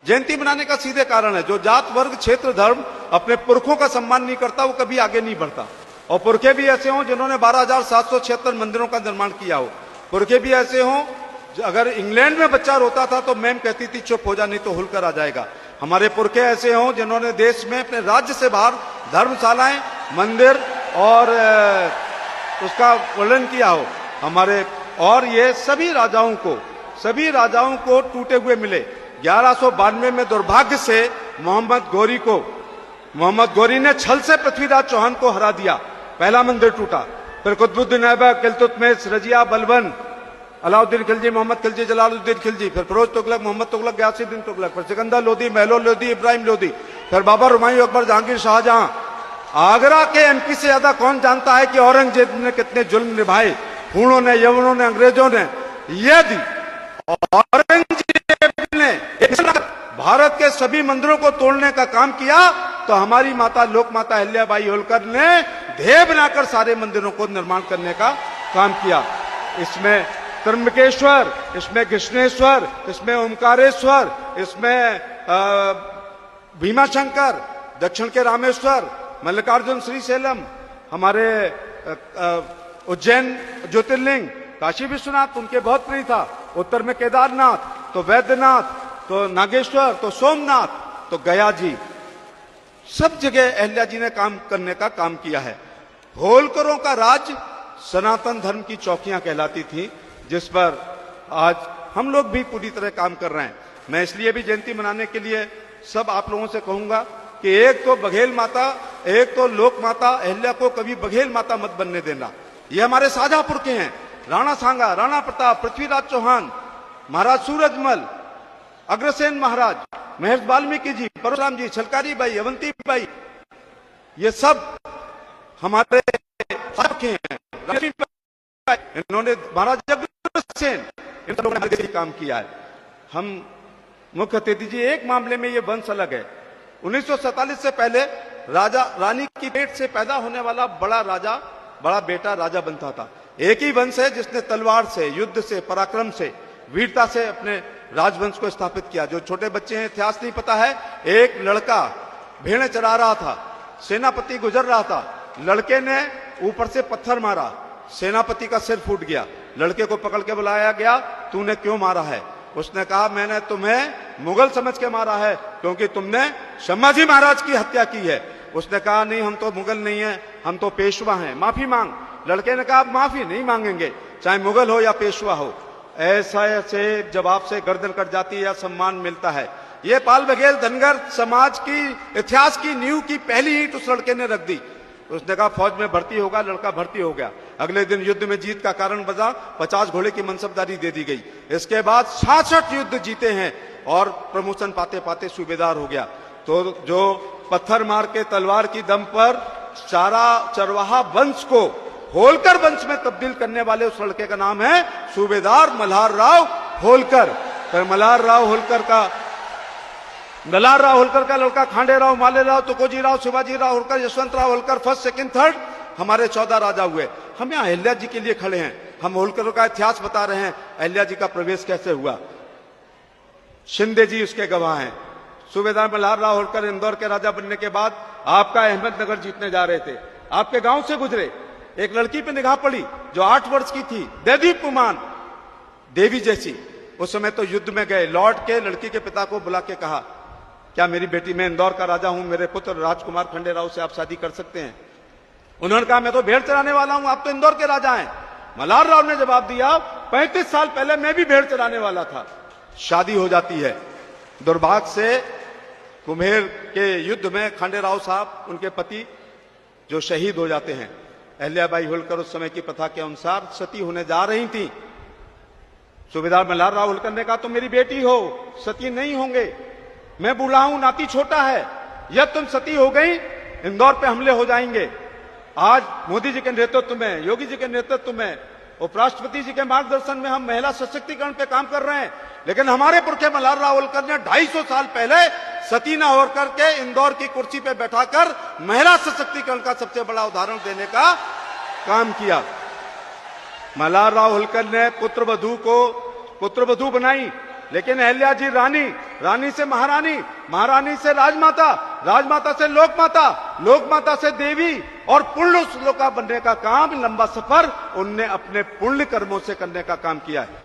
जयंती मनाने का सीधे कारण है, जो जात वर्ग क्षेत्र धर्म अपने पुरखों का सम्मान नहीं करता वो कभी आगे नहीं बढ़ता। और पुरखे भी ऐसे हों जिन्होंने 12,776 मंदिरों का निर्माण किया हो, पुरखे भी ऐसे हों। अगर इंग्लैंड में बच्चा रोता था तो मैम कहती थी चुप हो जा नहीं तो होलकर आ जाएगा। हमारे पुरखे ऐसे हों जिन्होंने देश में अपने राज्य से बाहर धर्मशालाएं, मंदिर और उसका वर्णन किया हो हमारे। और ये सभी राजाओं को टूटे हुए मिले। 1192 में दुर्भाग्य से मोहम्मद गौरी ने छल से पृथ्वीराज चौहान को हरा दिया, पहला मंदिर टूटा। फिर कुतुबुद्दीन ऐबक, इल्तुतमिश, रजिया, बलबन, अलाउद्दीन खिलजी, मोहम्मद खिलजी, जलालुद्दीन खिलजी, फिर फिरोज तुगलक, मोहम्मद तुगलक, गयासुद्दीन तुगलक, फिर सिकंदर लोदी, महलो लोदी, इब्राहिम लोदी, फिर बाबर, हुमायूं, अकबर, जहांगीर, शाहजहां। आगरा के एमपी से ज्यादा कौन जानता है कि औरंगजेब ने कितने जुल्म निभाए, हूणों ने, यवनों ने, अंग्रेजों ने। यदि औरंगजेब ने भारत के सभी मंदिरों को तोड़ने का काम किया तो हमारी माता लोक माता अहिल्याबाई होलकर ने ध्येय बनाकर सारे मंदिरों को निर्माण करने का काम किया। इसमें त्र्यंबकेश्वर, इसमें कृष्णेश्वर, इसमें ओमकारेश्वर, इसमें भीमाशंकर, दक्षिण के रामेश्वर, मल्लिकार्जुन, श्रीशैलम, हमारे उज्जैन ज्योतिर्लिंग, काशी विश्वनाथ उनके बहुत प्रिय था, उत्तर में केदारनाथ, तो वैद्यनाथ, तो नागेश्वर, तो सोमनाथ, तो गया जी, सब जगह अहिल्या जी ने काम करने का काम किया है। होलकरों का राज सनातन धर्म की चौकियां कहलाती थी, जिस पर आज हम लोग भी पूरी तरह काम कर रहे हैं। मैं इसलिए भी जयंती मनाने के लिए सब आप लोगों से कहूंगा कि एक तो बघेल माता, एक तो लोक माता अहिल्या को कभी बघेल माता मत बनने देना। ये हमारे साझा पुरखे हैं, राणा सांगा, राणा प्रताप, पृथ्वीराज चौहान, महाराज सूरजमल, अग्रसेन महाराज, महर्षि वाल्मीकि जी, परशुराम जी, छलकारी बाई, अवंती बाई, ये सब हमारे पुरखे हैं। इन्होंने महाराज अग्रसेन, इन लोगों ने काम किया है। हम मुख्य अतिथि जी, एक मामले में ये वंश अलग है। 1947 से पहले राजा रानी की पेट से पैदा होने वाला बड़ा बेटा राजा बनता था। एक ही वंश है जिसने तलवार से, युद्ध से, पराक्रम से, वीरता से अपने राजवंश को स्थापित किया। जो छोटे बच्चे हैं, इतिहास नहीं पता है, एक लड़का भेड़ें चरा रहा था, सेनापति गुजर रहा था, लड़के ने ऊपर से पत्थर मारा, सेनापति का सिर फूट गया। लड़के को पकड़ के बुलाया गया, तूने क्यों मारा है? उसने कहा मैंने तुम्हें मुगल समझ के मारा है क्योंकि तुमने संभाजी महाराज की हत्या की है। उसने कहा नहीं, हम तो मुगल नहीं है, हम तो पेशवा हैं, माफी मांग। लड़के ने कहा आप माफी नहीं मांगेंगे, चाहे मुगल हो या पेशवा हो। ऐसे जवाब से गर्दन कट जाती है या सम्मान मिलता है। ये पाल बघेल धनगर समाज की इतिहास की नींव की पहली ईंट उस लड़के ने रख दी। उसने कहा फौज में भर्ती होगा, लड़का भर्ती हो गया। अगले दिन युद्ध में जीत का कारण बजा, 50 घोड़े की मनसबदारी दे दी गई। इसके बाद 66 युद्ध जीते हैं और प्रमोशन पाते पाते सूबेदार हो गया। तो जो पत्थर मार के तलवार की दम पर सारा चरवाहा वंश को होलकर वंश में तब्दील करने वाले उस लड़के का नाम है सूबेदार मल्हार राव होलकर। फिर मल्हार राव होलकर का लड़का Khande Rao, Male Rao, Tukoji Rao, Shivaji Rao Holkar, Yashwant Rao Holkar, first second third हमारे 14 राजा हुए। हम यहाँ अहिल्या जी के लिए खड़े हैं, हम होलकर का इतिहास बता रहे हैं, अहिल्या जी का प्रवेश कैसे हुआ। शिंदे जी उसके गवाह हैं। सूबेदार मल्हार राव होलकर इंदौर के राजा बनने के बाद आपका अहमदनगर जीतने जा रहे थे, आपके गांव से गुजरे, एक लड़की पे निगाह पड़ी जो 8 वर्ष की थी, दैदीप्यमान देवी जैसी। उस समय तो युद्ध में गए, लौट के लड़की के पिता को बुला के कहा क्या मेरी बेटी, मैं इंदौर का राजा हूं, मेरे पुत्र राजकुमार खंडे राव से आप शादी कर सकते हैं? उन्होंने कहा मैं तो भेड़ चराने वाला हूं, आप तो इंदौर के राजा हैं। मल्हार राव ने जवाब दिया 35 साल पहले मैं भी भेड़ चराने वाला था। शादी हो जाती है। दुर्भाग्य से कुम्हेर के युद्ध में खंडे राव साहब, उनके पति जो शहीद हो जाते हैं। अहिल्याबाई होलकर उस समय की प्रथा के अनुसार सती होने जा रही थी। सूबेदार मल्हार राव होलकर ने कहा तुम मेरी बेटी हो, सती नहीं होंगे, मैं बूढ़ा हूं, नाती छोटा है, यदि तुम सती हो गई इंदौर पे हमले हो जाएंगे। आज मोदी जी के नेतृत्व में, योगी जी के नेतृत्व में, उपराष्ट्रपति जी के मार्गदर्शन में हम महिला सशक्तिकरण पे काम कर रहे हैं। लेकिन हमारे पुरखे मल्हार राव होलकर ने 250 साल पहले सती न होकर के इंदौर की कुर्सी पे बैठाकर महिला सशक्तिकरण का सबसे बड़ा उदाहरण देने का काम किया। मल्हार राव होलकर ने पुत्रवधू बनाई, लेकिन अहिल्या जी रानी से महारानी, महारानी से राजमाता, राजमाता से लोकमाता, लोकमाता से देवी, और पुण्य श्लोका बनने का काम, लंबा सफर उनने अपने पुण्य कर्मों से करने का काम किया है।